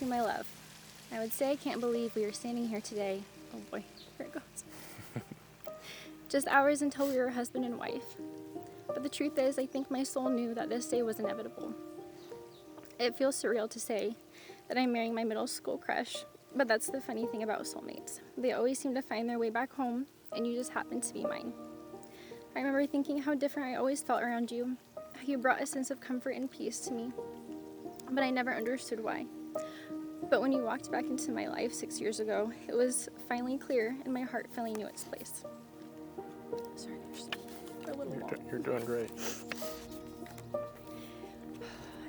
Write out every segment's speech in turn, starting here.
you, my love. I would say I can't believe we are standing here today. Oh boy, here it goes. Just hours until we were husband and wife. But the truth is, I think my soul knew that this day was inevitable. It feels surreal to say that I'm marrying my middle school crush, but that's the funny thing about soulmates. They always seem to find their way back home, and you just happen to be mine. I remember thinking how different I always felt around you, how you brought a sense of comfort and peace to me, but I never understood why. But when you walked back into my life 6 years ago, it was finally clear, and my heart finally knew its place. Sorry, they're a little long. You're doing great.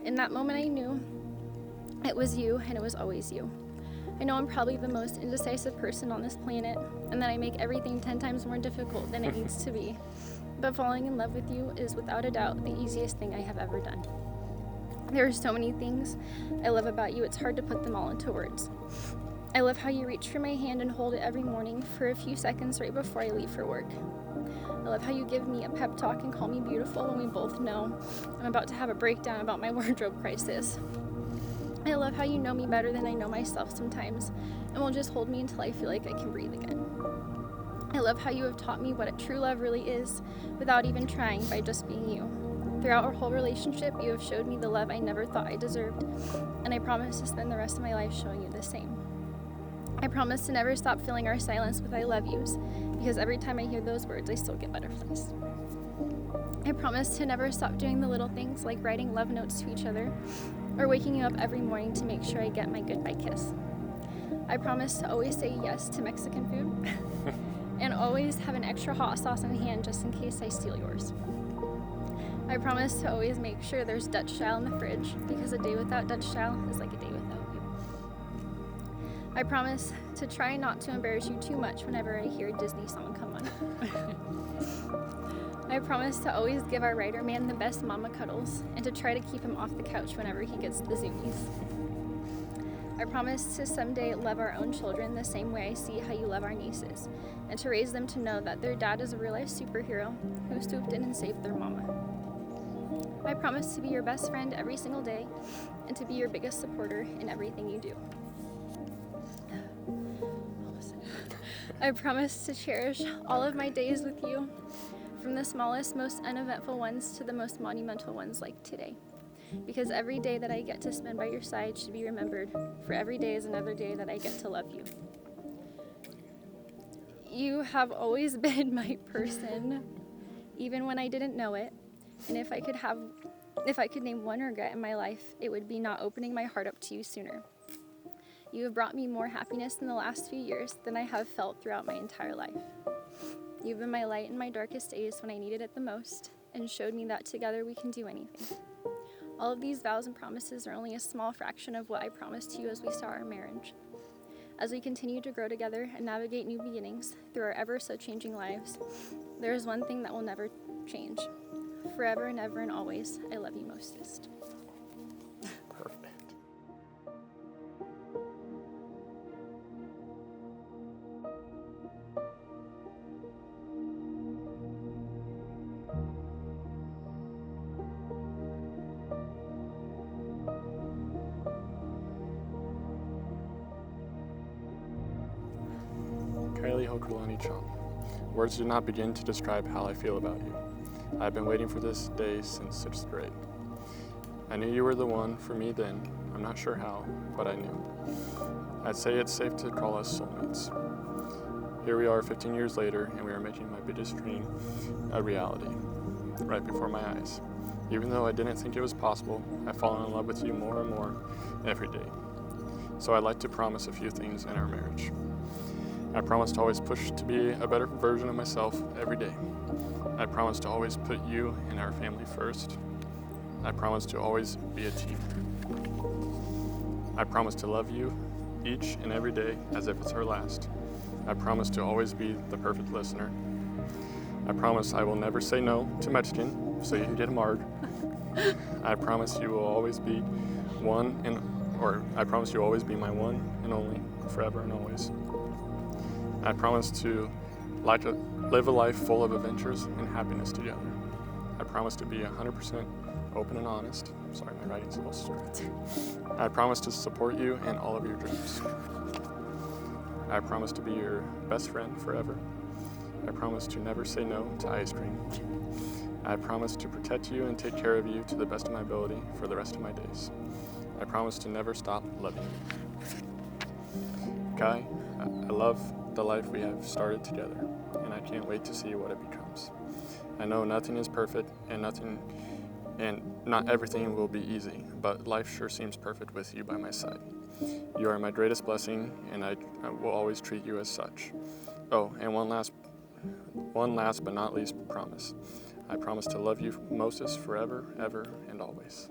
In that moment, I knew it was you, and it was always you. I know I'm probably the most indecisive person on this planet, and that I make everything 10 times more difficult than it needs to be. But falling in love with you is without a doubt the easiest thing I have ever done. There are so many things I love about you, it's hard to put them all into words. I love how you reach for my hand and hold it every morning for a few seconds right before I leave for work. I love how you give me a pep talk and call me beautiful when we both know I'm about to have a breakdown about my wardrobe crisis. I love how you know me better than I know myself sometimes and will just hold me until I feel like I can breathe again. I love how you have taught me what a true love really is without even trying, by just being you. Throughout our whole relationship, you have showed me the love I never thought I deserved, and I promise to spend the rest of my life showing you the same. I promise to never stop filling our silence with I love yous, because every time I hear those words, I still get butterflies. I promise to never stop doing the little things like writing love notes to each other, or waking you up every morning to make sure I get my goodbye kiss. I promise to always say yes to Mexican food, and always have an extra hot sauce on hand just in case I steal yours. I promise to always make sure there's Dutch style in the fridge, because a day without Dutch style is like a day without you. I promise to try not to embarrass you too much whenever I hear a Disney song come on. I promise to always give our writer man the best mama cuddles, and to try to keep him off the couch whenever he gets the zoomies. I promise to someday love our own children the same way I see how you love our nieces, and to raise them to know that their dad is a real-life superhero who swooped in and saved their mama. I promise to be your best friend every single day, and to be your biggest supporter in everything you do. I promise to cherish all of my days with you, from the smallest, most uneventful ones to the most monumental ones like today. Because every day that I get to spend by your side should be remembered, for every day is another day that I get to love you. You have always been my person, even when I didn't know it. And if I could name one regret in my life, it would be not opening my heart up to you sooner. You have brought me more happiness in the last few years than I have felt throughout my entire life. You've been my light in my darkest days when I needed it the most, and showed me that together we can do anything. All of these vows and promises are only a small fraction of what I promised to you as we start our marriage. As we continue to grow together and navigate new beginnings through our ever so changing lives, there is one thing that will never change. Forever and ever and always, I love you mostest. Perfect. Kylie Hokulani Chom. Words do not begin to describe how I feel about you. I've been waiting for this day since 6th grade. I knew you were the one for me then. I'm not sure how, but I knew. I'd say it's safe to call us soulmates. Here we are 15 years later, and we are making my biggest dream a reality, right before my eyes. Even though I didn't think it was possible, I've fallen in love with you more and more every day. So I'd like to promise a few things in our marriage. I promise to always push to be a better version of myself every day. I promise to always put you and our family first. I promise to always be a team. I promise to love you each and every day as if it's our last. I promise to always be the perfect listener. I promise I will never say no to Mexican so you can get marred. I promise you will always be I promise you will always be my one and only, forever and always. I promise to live a life full of adventures and happiness together. I promise to be 100% open and honest. Sorry, my writing's a little straight. I promise to support you in all of your dreams. I promise to be your best friend forever. I promise to never say no to ice cream. I promise to protect you and take care of you to the best of my ability for the rest of my days. I promise to never stop loving you. Kai, I love the life we have started together, and I can't wait to see what it becomes. I know nothing is perfect and not everything will be easy, but life sure seems perfect with you by my side. You are my greatest blessing, and I will always treat you as such. Oh, and one last but not least promise. I promise to love you mostest forever, ever, and always.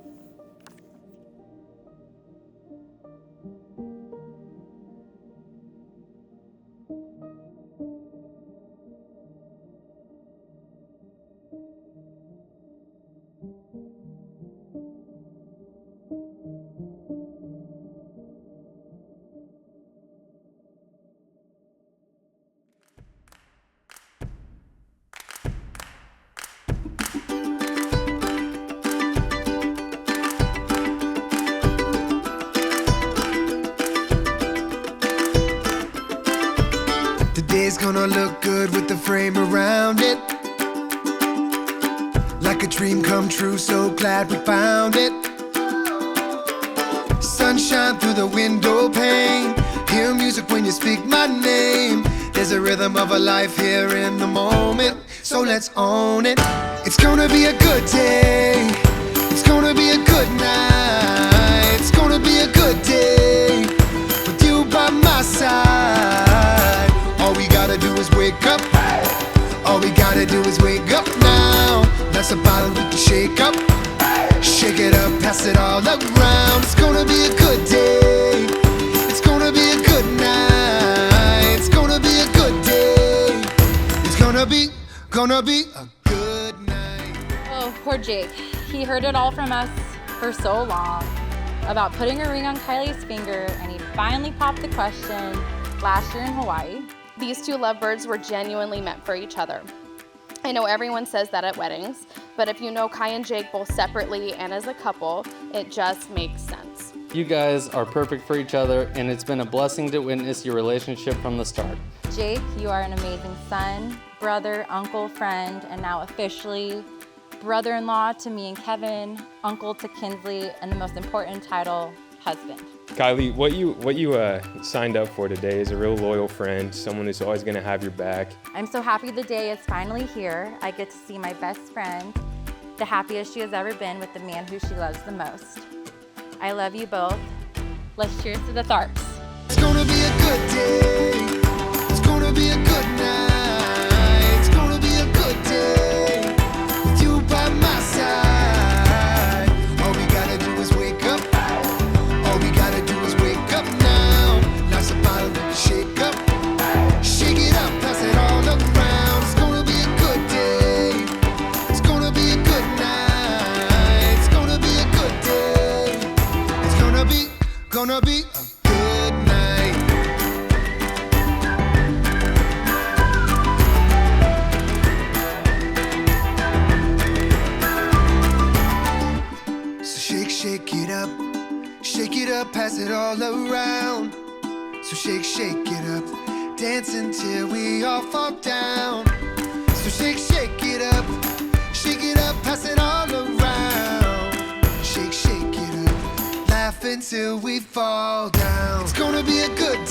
Today's gonna look good with the frame around it. Like a dream come true, so glad we found it. Sunshine through the window pane. Hear music when you speak my name. There's a rhythm of a life here in the moment, so let's own it. It's gonna be a good day. It's gonna be a good night. It's gonna be a good day with you by my side. All we gotta do is wake up. All we gotta do is wake up now. That's a bottle we can shake up. Shake it up, pass it all around. It's gonna be a good day. It's gonna be a good night. It's gonna be a good day. It's gonna be a good night. Oh, poor Jake. He heard it all from us for so long about putting a ring on Kylie's finger, and he finally popped the question last year in Hawaii. These two lovebirds were genuinely meant for each other. I know everyone says that at weddings, but if you know Kai and Jake both separately and as a couple, it just makes sense. You guys are perfect for each other, and it's been a blessing to witness your relationship from the start. Jake, you are an amazing son, brother, uncle, friend, and now officially brother-in-law to me and Kevin, uncle to Kinsley, and the most important title, husband. Kylie, what you signed up for today is a real loyal friend, someone who's always gonna have your back. I'm so happy the day is finally here. I get to see my best friend, the happiest she has ever been with the man who she loves the most. I love you both. Let's cheers to the Tharps. It's gonna be a good day. It's gonna be a good night. It's gonna be a good day with you by my side. All we gotta do is wake up. All we gotta do is wake up now. Lots of bottle we can shake up. Shake it up, pass it all around. It's gonna be a good day. It's gonna be a good night. It's gonna be a good day. It's gonna be a good night. So shake it up, pass it all around. So shake it up, dance until we all fall down. So shake it up, pass it all around. Shake it up, laugh until we fall down. It's gonna be a good